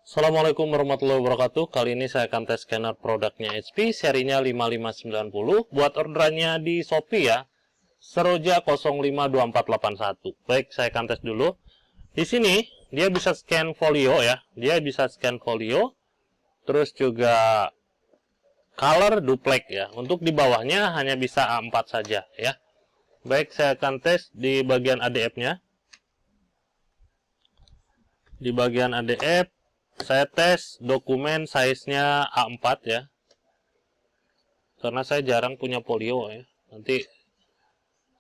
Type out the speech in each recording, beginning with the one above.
Assalamualaikum warahmatullahi wabarakatuh. Kali ini saya akan tes scanner produknya HP serinya 5590. Buat orderannya di Shopee ya, Seroja 052481. Baik, saya akan tes dulu. Di sini dia bisa scan folio ya. Dia bisa scan folio. Terus juga color duplex ya. Untuk di bawahnya hanya bisa A4 saja ya. Baik, saya akan tes di bagian ADF-nya. Di bagian ADF saya tes dokumen size-nya A4 ya. Karena saya jarang punya folio ya. Nanti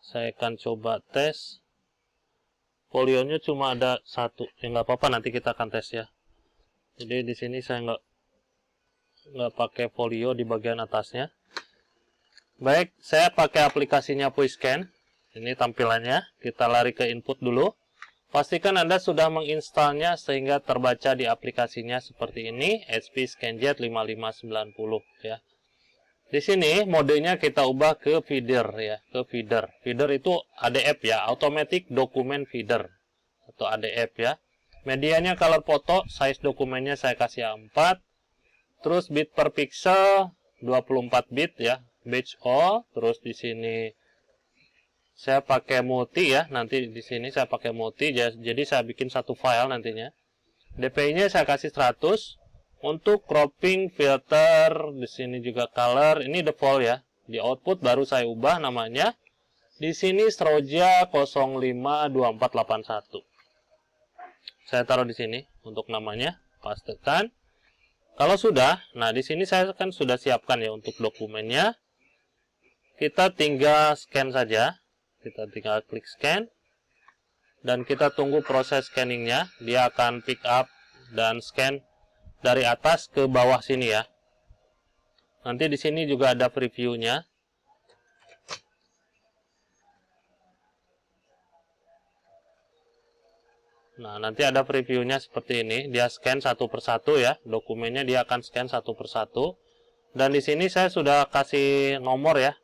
saya akan coba tes. Folionya cuma ada satu. Ya nggak apa-apa, nanti kita akan tes ya. Jadi di sini saya nggak pakai folio di bagian atasnya. Baik, saya pakai aplikasinya Puiscan. Ini tampilannya. Kita lari ke input dulu. Pastikan Anda sudah menginstalnya sehingga terbaca di aplikasinya seperti ini, HP ScanJet 5590 ya. Di sini modenya kita ubah ke feeder ya, ke feeder. Feeder itu ADF ya, Automatic Document Feeder atau ADF ya. Medianya color photo, size dokumennya saya kasih A4. Terus bit per pixel 24 bit ya, batch all. Terus di sini saya pakai multi ya, nanti di sini saya pakai multi, jadi saya bikin satu file nantinya. DPI-nya saya kasih 100. Untuk cropping, filter, di sini juga color, ini default ya. Di output baru saya ubah namanya. Di sini Seroja 052481. Saya taruh di sini untuk namanya, pastekan. Kalau sudah, nah di sini saya kan sudah siapkan ya untuk dokumennya. Kita tinggal scan saja. Kita tinggal klik scan dan kita tunggu proses scanningnya. Dia akan pick up dan scan dari atas ke bawah sini ya. Nanti di sini juga ada previewnya. Nah, nanti ada previewnya seperti ini. Dia scan satu persatu ya. Dokumennya dia akan scan satu persatu. Dan di sini saya sudah kasih nomor ya.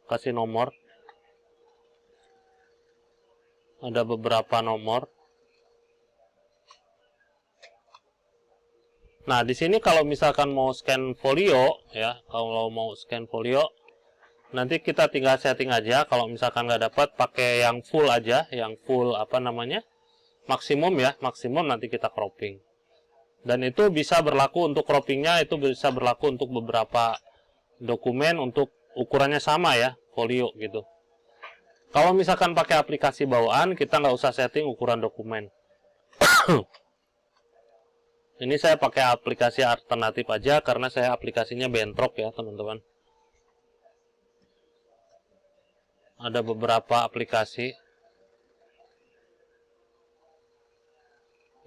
Kasih nomor. Ada beberapa nomor. Nah, di sini kalau misalkan mau scan folio ya, kalau mau scan folio, nanti kita tinggal setting aja. Kalau misalkan nggak dapat, pakai yang full aja, yang full apa namanya, maksimum ya, maksimum nanti kita cropping. Dan itu bisa berlaku untuk croppingnya, itu bisa berlaku untuk beberapa dokumen untuk ukurannya sama ya, folio gitu. Kalau misalkan pakai aplikasi bawaan, kita nggak usah setting ukuran dokumen. Ini saya pakai aplikasi alternatif aja, karena saya aplikasinya bentrok ya teman-teman. Ada beberapa aplikasi.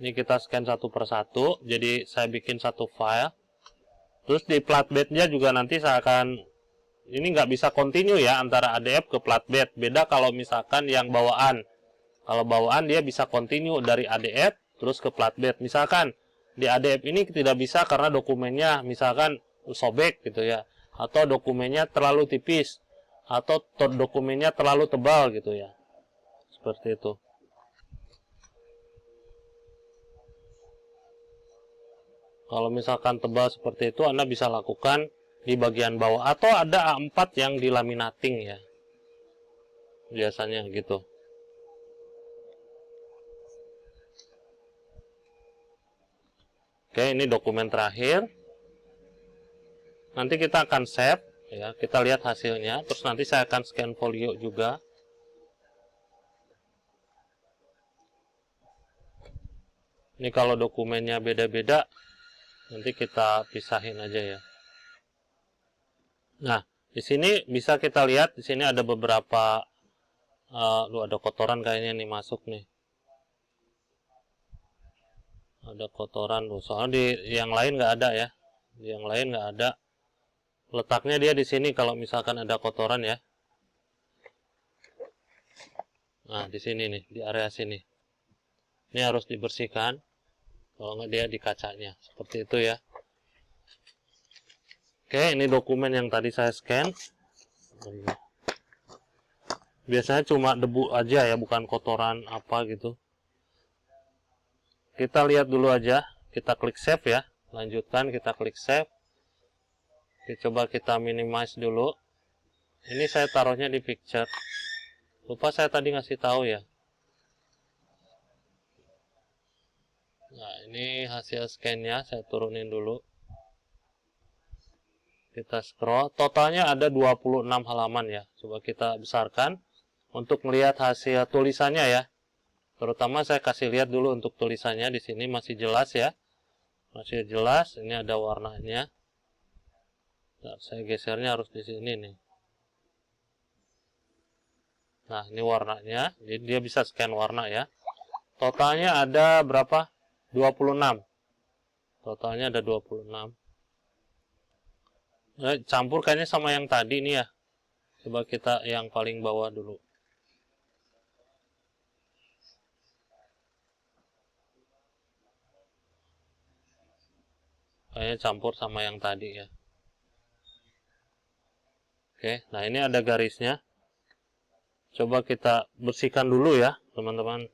Ini kita scan satu persatu, jadi saya bikin satu file. Terus di flatbed-nya juga nanti saya akan, ini nggak bisa continue ya antara ADF ke flatbed. Beda kalau misalkan yang bawaan. Kalau bawaan dia bisa continue dari ADF terus ke flatbed. Misalkan di ADF ini tidak bisa karena dokumennya misalkan sobek gitu ya, atau dokumennya terlalu tipis, atau dokumennya terlalu tebal gitu ya. Seperti itu. Kalau misalkan tebal seperti itu, Anda bisa lakukan di bagian bawah, atau ada A4 yang dilaminating ya, biasanya gitu. Oke, ini dokumen terakhir. Nanti kita akan save ya, kita lihat hasilnya. Terus nanti saya akan scan folio juga. Ini kalau dokumennya beda-beda, nanti kita pisahin aja ya. Nah, di sini bisa kita lihat, di sini ada beberapa, ada kotoran kayaknya nih masuk nih. Ada kotoran, soalnya di yang lain nggak ada ya. Di yang lain nggak ada. Letaknya dia di sini kalau misalkan ada kotoran ya. Nah, di sini nih, di area sini. Ini harus dibersihkan. Kalau nggak dia di kacanya, seperti itu ya. Oke, ini dokumen yang tadi saya scan. Biasanya cuma debu aja ya, bukan kotoran apa gitu. Kita lihat dulu aja. kita klik save ya. Lanjutkan, kita klik save. Oke, coba kita minimize dulu. Ini saya taruhnya di picture. Lupa saya tadi ngasih tahu ya. Nah, ini hasil scan-nya, saya turunin dulu. Kita scroll, totalnya ada 26 halaman ya. Coba kita besarkan untuk melihat hasil tulisannya ya. Terutama saya kasih lihat dulu untuk tulisannya, di sini masih jelas ya. Masih jelas, ini ada warnanya. Nah, saya gesernya harus di sini nih. Nah, ini warnanya, jadi dia bisa scan warna ya. Totalnya ada berapa? 26. Totalnya ada 26. Nah, campur kayaknya sama yang tadi nih ya. Coba kita yang paling bawah dulu. Kayaknya campur sama yang tadi ya. Oke, nah ini ada garisnya. Coba kita bersihkan dulu ya, teman-teman.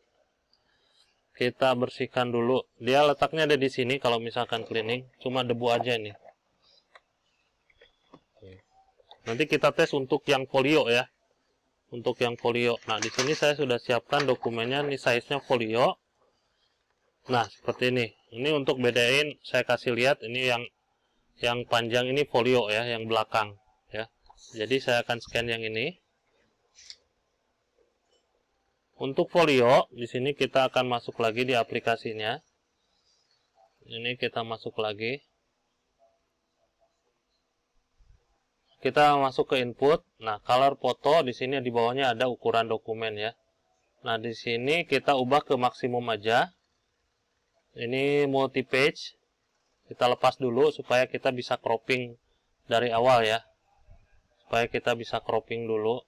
Kita bersihkan dulu. Dia letaknya ada di sini kalau misalkan cleaning, cuma debu aja nih. Nanti kita tes untuk yang folio ya. Untuk yang folio. Nah, di sini saya sudah siapkan dokumennya, ini size-nya folio. Nah, seperti ini. Ini untuk bedain, saya kasih lihat ini yang panjang ini folio ya, yang belakang ya. Jadi saya akan scan yang ini. Untuk folio, di sini kita akan masuk lagi di aplikasinya. Ini kita masuk lagi. Kita masuk ke input. Nah, color foto di sini di bawahnya ada ukuran dokumen ya. Nah, di sini kita ubah ke maksimum aja. Ini multi page. Kita lepas dulu supaya kita bisa cropping dari awal ya. Supaya kita bisa cropping dulu.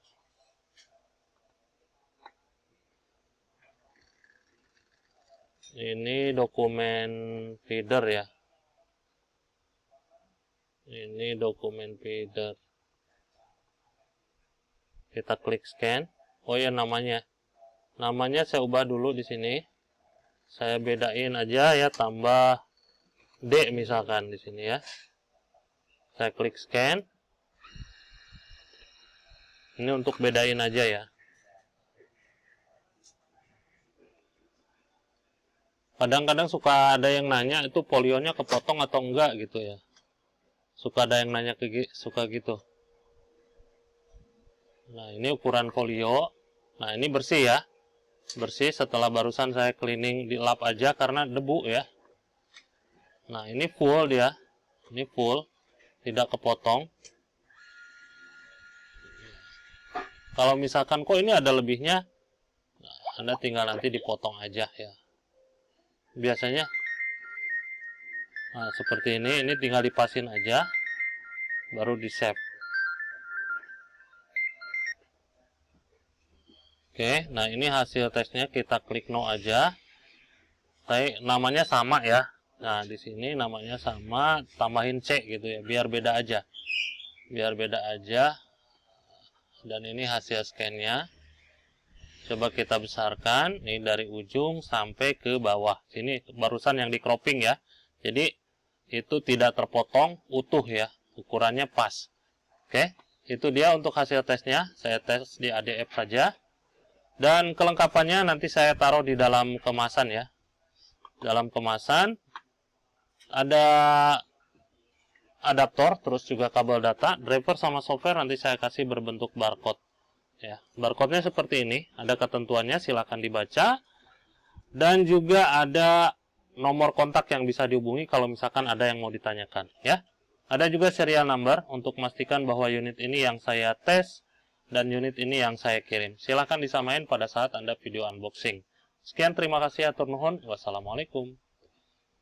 Ini dokumen feeder ya. Ini dokumen feeder. Kita klik scan. Oh ya, namanya. Namanya saya ubah dulu di sini. Saya bedain aja ya, tambah D misalkan di sini ya. Saya klik scan. Ini untuk bedain aja ya. Kadang-kadang suka ada yang nanya itu folionya kepotong atau enggak gitu ya. Suka ada yang nanya suka gitu. Nah, ini ukuran folio. Nah, ini bersih ya. Bersih setelah barusan saya cleaning di lap aja karena debu ya. Nah, ini full dia. Ini full. Tidak kepotong. Kalau misalkan kok ini ada lebihnya, nah, Anda tinggal nanti dipotong aja ya. Biasanya nah, seperti ini tinggal dipasin aja. Baru di save. Oke, nah ini hasil tesnya, kita klik no aja. Namanya sama ya. Nah, di sini namanya sama, tambahin C gitu ya, biar beda aja. Biar beda aja. Dan ini hasil scan-nya. Coba kita besarkan, ini dari ujung sampai ke bawah. Sini barusan yang di cropping ya. Jadi itu tidak terpotong, utuh ya. Ukurannya pas. Oke, itu dia untuk hasil tesnya. Saya tes di ADF saja. Dan kelengkapannya nanti saya taruh di dalam kemasan ya. Dalam kemasan ada adaptor, terus juga kabel data, driver sama software nanti saya kasih berbentuk barcode. Ya, barcode-nya seperti ini, ada ketentuannya, silakan dibaca. Dan juga ada nomor kontak yang bisa dihubungi kalau misalkan ada yang mau ditanyakan ya. Ada juga serial number untuk memastikan bahwa unit ini yang saya tes dan unit ini yang saya kirim. Silahkan disamain pada saat Anda video unboxing. Sekian, terima kasih, atur nuhun. Wassalamualaikum.